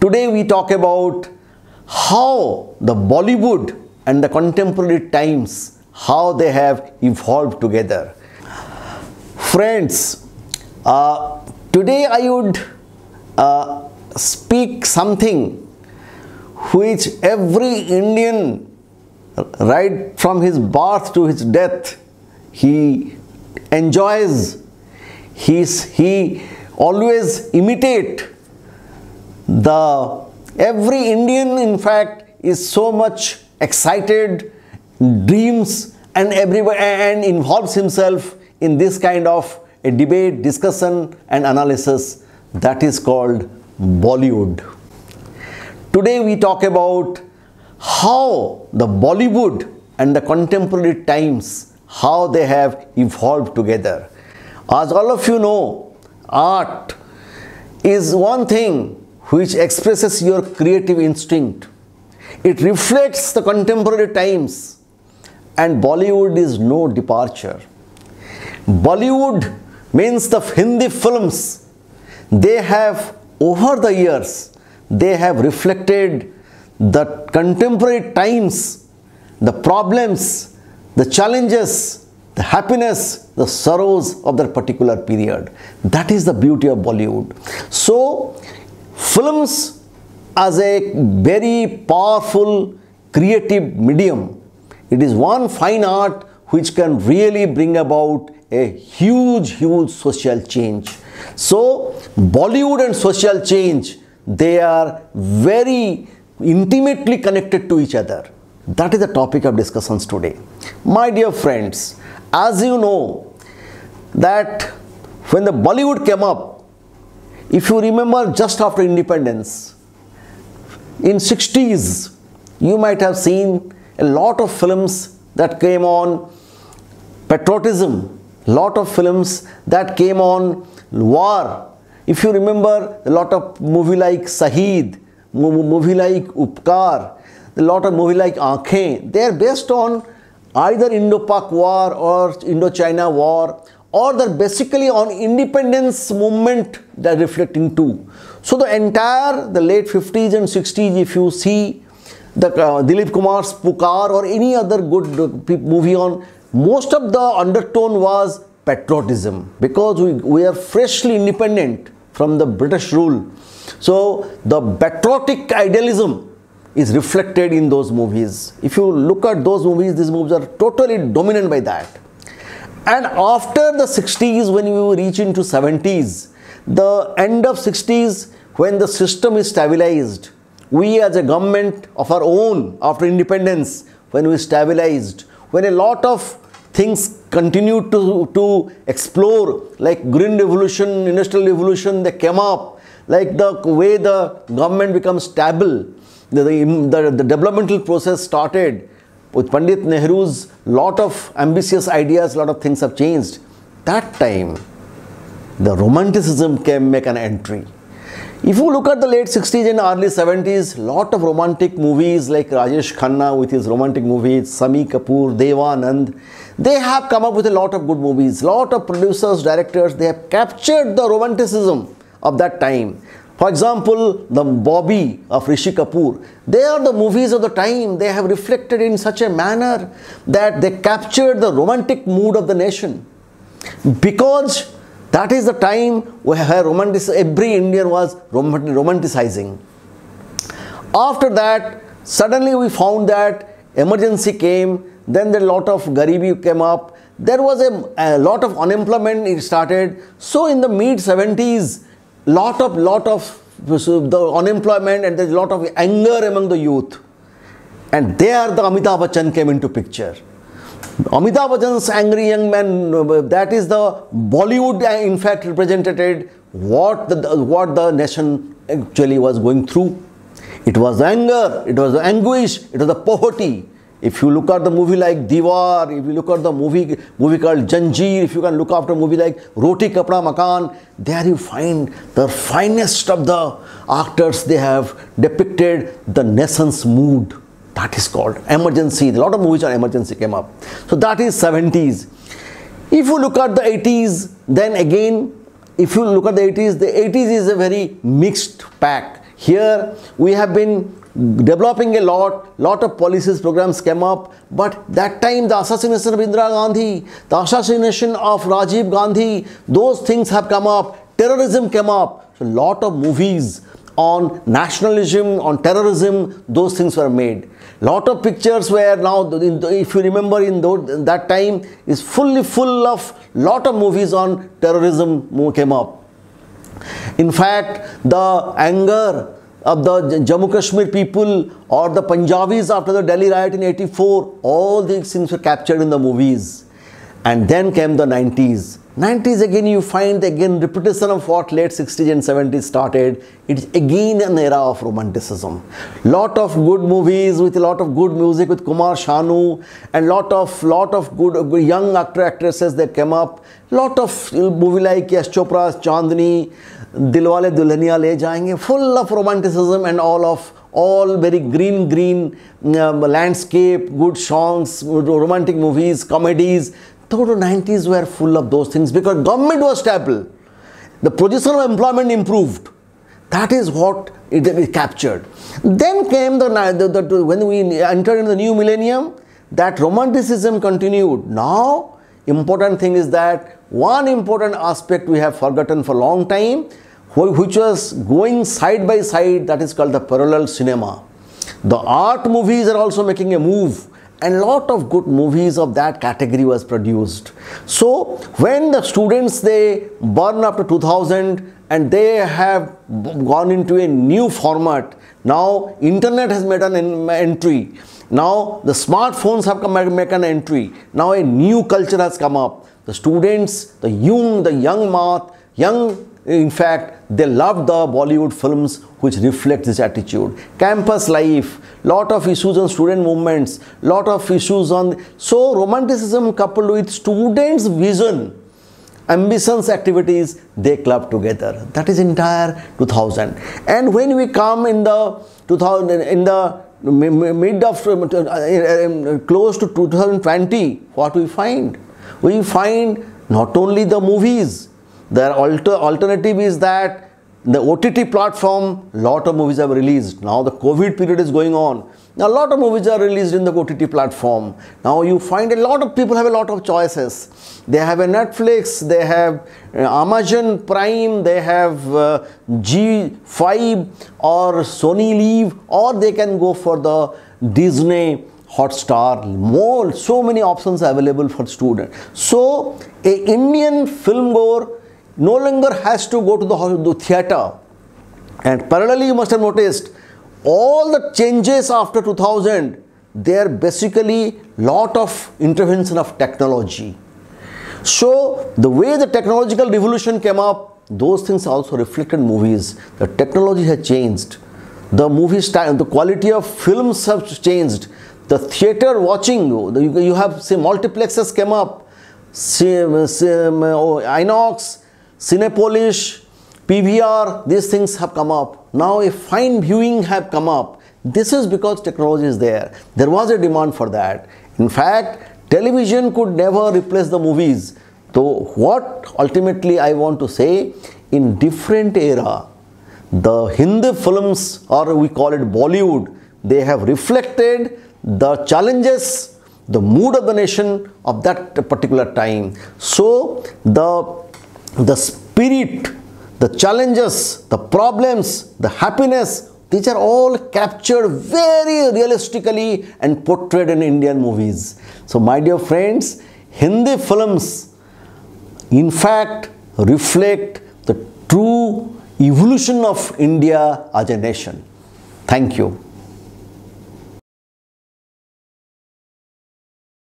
Today we talk about how the Bollywood and the contemporary times, how they have evolved together. Friends, today I would speak something which every Indian, right from his birth to his death, he enjoys. He always imitate. Every Indian, in fact, is so much excited, dreams, and involves himself in this kind of a debate, discussion, and analysis that is called Bollywood. Today we talk about how the Bollywood and the contemporary times, how they have evolved together. As all of you know, art is one thing which expresses your creative instinct. It reflects the contemporary times, and Bollywood is no departure. Bollywood means the Hindi films. They have, over the years, they have reflected the contemporary times, the problems, the challenges, the happiness, the sorrows of that particular period. That is the beauty of Bollywood. So, films as a very powerful creative medium, it is one fine art which can really bring about a huge social change. So, Bollywood and social change, they are very intimately connected to each other. That is the topic of discussions today. My dear friends, as you know that when the Bollywood came up, if you remember just after independence, in 60s, you might have seen a lot of films that came on patriotism, lot of films that came on war. If you remember, a lot of movie like Saheed, movie like Upkar, a lot of movie like Aankhein, they are based on either Indo-Pak war or Indo-China war, or they're basically on independence movement they're reflecting too. So the late 50s and 60s, if you see the Dilip Kumar's Pukar or any other good movie on, most of the undertone was patriotism, because we are freshly independent from the British rule. So the patriotic idealism is reflected in those movies. If you look at those movies, these movies are totally dominant by that. And after the 60s, when we reach into 70s, the end of 60s, when the system is stabilized, we as a government of our own, after independence, when we stabilized, when a lot of things continued to explore, like green revolution, industrial revolution, they came up, like the way the government becomes stable, the developmental process started. With Pandit Nehru's lot of ambitious ideas, lot of things have changed. That time, the romanticism make an entry. If you look at the late 60s and early 70s, lot of romantic movies like Rajesh Khanna with his romantic movies, Sami Kapoor, Deva Anand, they have come up with a lot of good movies. Lot of producers, directors, they have captured the romanticism of that time. For example, the Bobby of Rishi Kapoor, they are the movies of the time. They have reflected in such a manner that they captured the romantic mood of the nation. Because that is the time where every Indian was romanticizing. After that, suddenly we found that emergency came, then a lot of garibi came up, there was a lot of unemployment, it started. So in the mid 70s, lot of the unemployment, and there's a lot of anger among the youth. And there the Amitabh Bachchan came into picture. Amitabh Bachchan's angry young man, that is the Bollywood in fact represented what the nation actually was going through. It was anger, it was anguish, it was the poverty. If you look at the movie like Diwar, if you look at the movie called Janjeer, if you can look after a movie like Roti Kapda Makan, there you find the finest of the actors. They have depicted the nation's mood. That is called emergency. A lot of movies on emergency came up. So that is 70s. If you look at the 80s, then again, if you look at the 80s is a very mixed pack. Here we have been developing a lot of policies, programs came up, but that time the assassination of Indira Gandhi, the assassination of Rajiv Gandhi, those things have come up, terrorism came up. So lot of movies on nationalism, on terrorism, those things were made. Lot of pictures were now, if you remember in that time, is fully full of lot of movies on terrorism came up. In fact, the anger of the Jammu Kashmir people or the Punjabis after the Delhi riot in 84, all these things were captured in the movies. And then came the 90s. 90s again, you find again repetition of what late 60s and 70s started. It's again an era of romanticism. Lot of good movies with a lot of good music with Kumar Sanu, and lot of good young actresses that came up. Lot of movie like Yash Chopra's Chandni, Dilwale Dulhaniya Le Jayenge, full of romanticism and all very green landscape, good songs, romantic movies, comedies. The 90s were full of those things because government was stable. The position of employment improved. That is what it captured. Then came when we entered in the new millennium, that romanticism continued. Now, important thing is that one important aspect we have forgotten for a long time, which was going side by side, that is called the parallel cinema. The art movies are also making a move, and lot of good movies of that category was produced. So when the students, they burn up to 2000 and they have gone into a new format, now internet has made an entry, now the smartphones have make an entry, now a new culture has come up. The students, the young, in fact, they love the Bollywood films which reflect this attitude. Campus life, lot of issues on student movements, lot of issues on... So, romanticism coupled with students' vision, ambitions, activities, they club together. That is entire 2000. And when we come in the 2000, in the mid of, close to 2020, what we find? We find not only the movies, the alternative is that the OTT platform, lot of movies have released. Now the COVID period is going on. Now a lot of movies are released in the OTT platform. Now you find a lot of people have a lot of choices. They have a Netflix, they have Amazon Prime, they have G5 or Sony Live, or they can go for the Disney Hotstar. So many options available for students. So a Indian film goer no longer has to go to the theatre. And parallelly, you must have noticed all the changes after 2000, they are basically lot of intervention of technology. So the way the technological revolution came up, those things also reflected in movies. The technology has changed. The movie style, the quality of films have changed. The theatre watching, you have, say, multiplexes came up, Inox, Cinepolish, PVR, these things have come up. Now a fine viewing have come up. This is because technology is there. There was a demand for that. In fact, television could never replace the movies. So what ultimately I want to say, in different era, the Hindi films, or we call it Bollywood, they have reflected the challenges, the mood of the nation of that particular time. So the spirit, the challenges, the problems, the happiness, these are all captured very realistically and portrayed in Indian movies. So my dear friends, Hindi films in fact reflect the true evolution of India as a nation. Thank you.